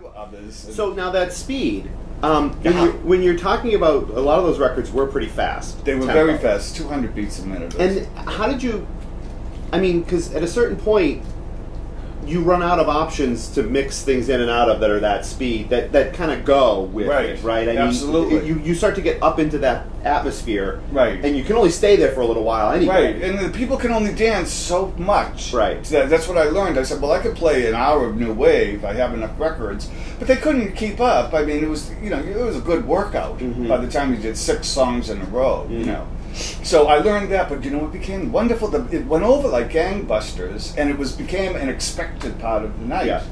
others. So now that speed, when you're talking about, a lot of those records were pretty fast. They were tempo. very fast, 200 beats a minute. And how did you, I mean, because at a certain point, you run out of options to mix things in and out of that are that speed, that kind of go with it, right? I Absolutely. mean, you start to get up into that atmosphere, right? And you can only stay there for a little while anyway. Right, and the people can only dance so much. Right. So that's what I learned. I said, well, I could play an hour of new wave. I have enough records, but they couldn't keep up. I mean, it was it was a good workout by the time you did 6 songs in a row. So I learned that, but it became wonderful. It went over like gangbusters, and it became an expected part of the night. Yeah.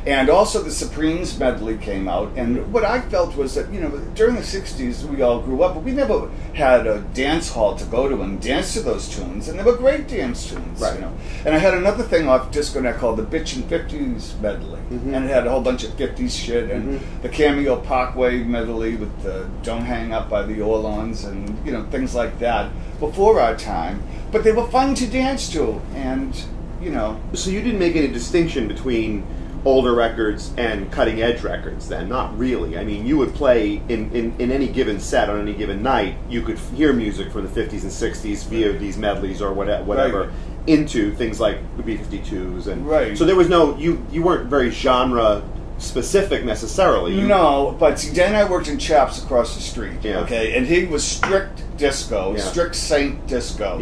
And also the Supremes medley came out, and what I felt was that during the 60s we all grew up, but we never had a dance hall to go to and dance to those tunes, and they were great dance tunes. Right. And I had another thing off Disconet called the Bitchin' 50s medley, and it had a whole bunch of 50s shit, and the Cameo Parkway medley with the Don't Hang Up by the Orlons, and things like that before our time, but they were fun to dance to, and So you didn't make any distinction between older records and cutting edge records then? Not really. I mean, you would play in any given set on any given night, you could hear music from the 50s and 60s via these medleys or whatever into things like the B-52s. And so there was no, you weren't very genre specific necessarily. No, but see, Dan and I worked in Chaps across the street, okay? And he was strict disco, strict Saint disco,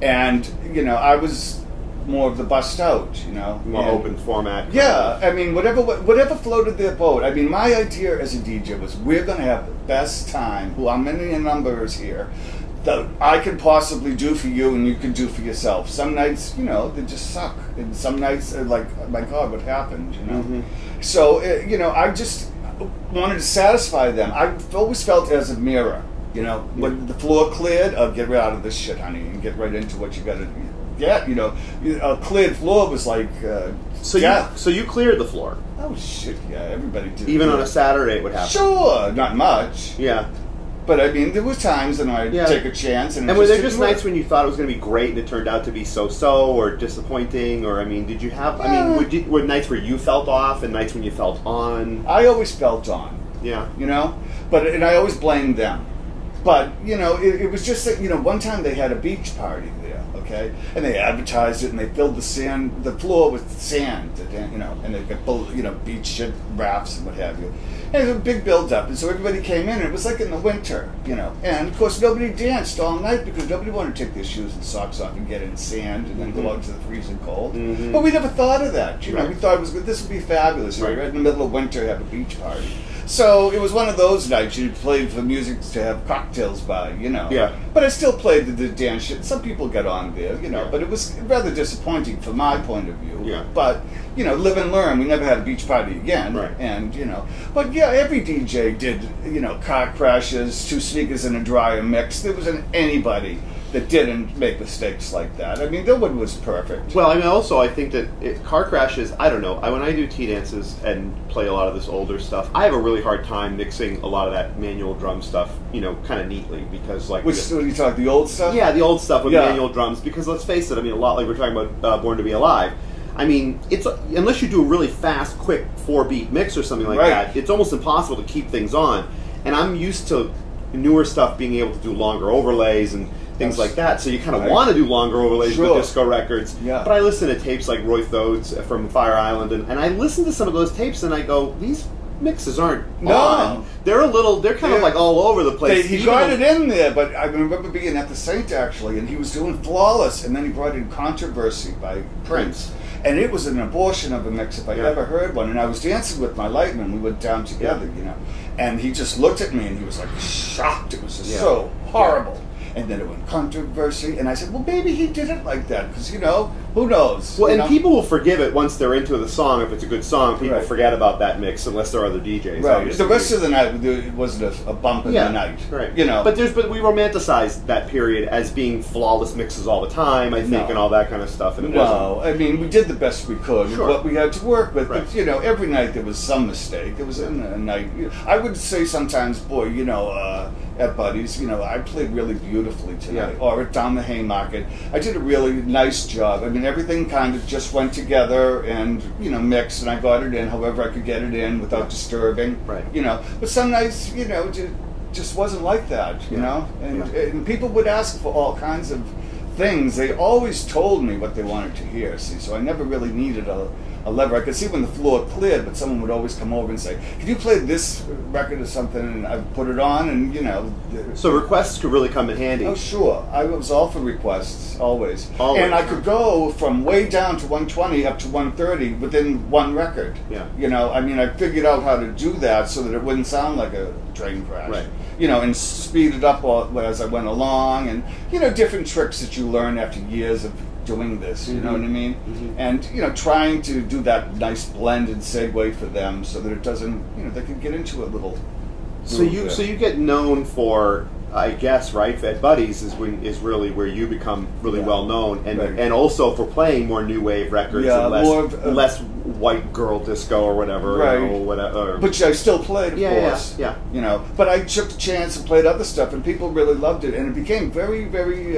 and, I was more of the bust out, more open format. Yeah, I mean, whatever floated their boat. I mean, my idea as a DJ was we're going to have the best time. How many numbers here that I can possibly do for you and you can do for yourself. Some nights, they just suck, and some nights are like, oh my God, what happened? So I just wanted to satisfy them. I've always felt as a mirror. When the floor cleared, I'll get right out of this shit, honey, and get right into what you got to do. Yeah, a cleared floor was like So you cleared the floor? Oh shit, yeah, everybody did. Even on a Saturday it would happen? Sure, not much. Yeah. But I mean, there was times when I'd take a chance. And were there just nights when you thought it was going to be great and it turned out to be so-so or disappointing? Or, I mean, did you have, were nights where you felt off and nights when you felt on? I always felt on. Yeah. And I always blamed them. But, it was just that, one time they had a beach party there, okay? And they advertised it and they filled the floor with sand, and they got, beach shit rafts and what have you. And it was a big build-up, and so everybody came in, and it was like in the winter, And, of course, nobody danced all night because nobody wanted to take their shoes and socks off and get in sand and then go out to the freezing cold. But we never thought of that, We thought this would be fabulous, right in the middle of winter, have a beach party. So it was one of those nights you played for music to have cocktails by, Yeah. But I still played the dance shit. Some people got on there, but it was rather disappointing from my point of view. Yeah. But, live and learn. We never had a beach party again. Right. And, but yeah, every DJ did, car crashes, 2 sneakers and a dryer mix. There wasn't anybody that didn't make mistakes like that. I mean, nobody was perfect. Well, I mean, also, I think that car crashes, I don't know, when I do T-dances and play a lot of this older stuff, I have a really hard time mixing a lot of that manual drum stuff, kind of neatly, because, like... Which, what are you talking, the old stuff? Yeah, the old stuff with manual drums, because let's face it, I mean, a lot like we're talking about Born to Be Alive, I mean, it's unless you do a really fast, quick 4-beat mix or something like that, it's almost impossible to keep things on, and I'm used to newer stuff being able to do longer overlays and things like that, so you kind of want to do longer overlays with disco records. Yeah. But I listen to tapes like Roy Thode's from Fire Island, and I listen to some of those tapes, and I go, these mixes aren't on. They're kind of like all over the place. He got it in there, but I remember being at the Saint, actually, and he was doing Flawless, and then he brought in Controversy by Prince. And it was an abortion of a mix if I ever heard one. And I was dancing with my lightman. We went down together, And he just looked at me, and he was like shocked. It was just so horrible. And then it went Controversy, and I said, well, maybe he did it like that, because, who knows? Well, and people will forgive it once they're into the song. If it's a good song, people forget about that mix, unless there are other DJs. Right. The rest of the night, it wasn't a bump in the night. Right. But we romanticize that period as being flawless mixes all the time, I think, and all that kind of stuff. And it wasn't. I mean, we did the best we could with what we had to work with. Right. But, every night there was some mistake. It was in a night. I would say sometimes, boy, at Buddy's, I played really beautifully tonight. Or down the Haymarket. I did a really nice job. I mean, mean, everything kind of just went together and, you know, mixed, and I got it in however I could get it in without disturbing. Right. You know, but some nights, you know, just wasn't like that, you know? And people would ask for all kinds of things. They always told me what they wanted to hear, see, so I never really needed a lever. I could see when the floor cleared, but someone would always come over and say, "Could you play this record or something?" And I'd put it on, and, you know. So requests could really come in handy. Oh, sure. I was all for requests, always. And I could go from way down to 120 up to 130 within one record. Yeah. You know, I mean, I figured out how to do that so that it wouldn't sound like a train crash. Right. You know, and speed it up as I went along, and, you know, different tricks that you learn after years of doing this, you know what I mean? And, you know, trying to do that nice blended segue for them so that it doesn't, you know, they can get into a little. So you get known for, I guess, right? At Buddies is really where you become really well known, and also for playing more new wave records and less white girl disco or whatever, right? You know, whatever. But I still played, of course. Yeah. You know, but I took the chance and played other stuff, and people really loved it, and it became very, very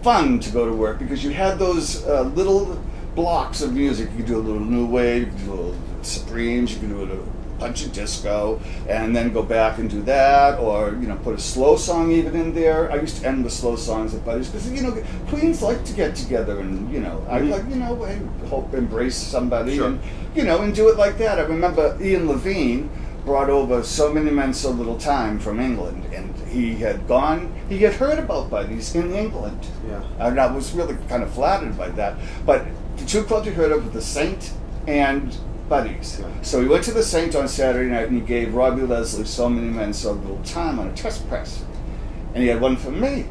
fun to go to work because you had those little blocks of music. You could do a little new wave, you could do a little Supremes, you could do a bunch of disco, and then go back and do that, or, you know, put a slow song even in there. I used to end with slow songs at Buddies because, you know, Queens like to get together and, you know, I like, you know, embrace somebody and, you know, and do it like that. I remember Ian Levine brought over So Many Men, So Little Time from England, and he had heard about Buddies in England. Yeah. And I was really kind of flattered by that. But the two clubs he heard of were the Saint and Buddies. Yeah. So he went to the Saint on Saturday night and he gave Robbie Leslie So Many Men, So Little Time on a test press. And he had one for me.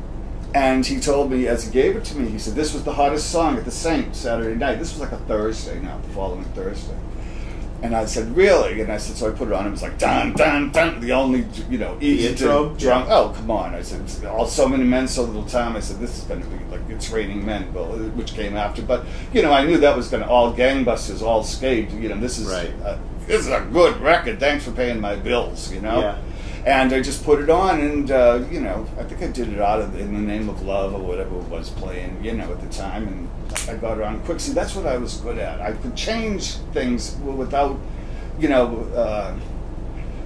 And he told me, as he gave it to me, he said, this was the hottest song at the Saint Saturday night. This was like a Thursday now, the following Thursday. And I said, really? And I said, so I put it on. It was like, dun, dun, dun, the only, you know, easy intro drum. Yeah. Oh, come on. I said, So Many Men, So Little Time. I said, this is going to be like It's Raining Men, which came after. But, you know, I knew that was going to all gangbusters, all skate. You know, this is a good record. Thanks for paying my bills, you know? Yeah. And I just put it on, and, you know, I think I did it in the name of love or whatever it was playing, you know, at the time, and I got it on quick. See, that's what I was good at. I could change things without, you know,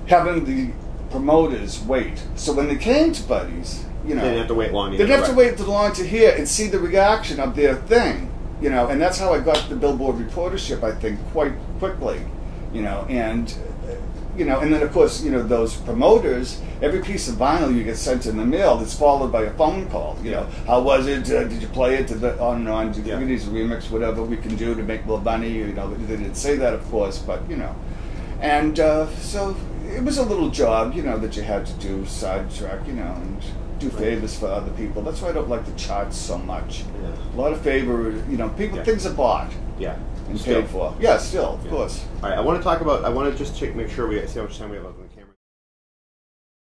having the promoters wait. So when they came to Buddies, you know, they didn't have to wait long. They didn't have to wait too long to hear and see the reaction of their thing, you know, and that's how I got the Billboard reportership, I think, quite quickly, you know, and... You know, and then of course, you know, those promoters, every piece of vinyl you get sent in the mail that's followed by a phone call. You know, how was it? Did you play it? On and on. Did you give these remix? Whatever we can do to make more money. You know, they didn't say that, of course, but you know, and so it was a little job, you know, that you had to do, sidetrack, you know, and do favors for other people. That's why I don't like the charts so much. Yeah. A lot of favor, you know, things are bought. Yeah. And paid for. Yeah, still, of course. All right, I want to just make sure we see how much time we have left.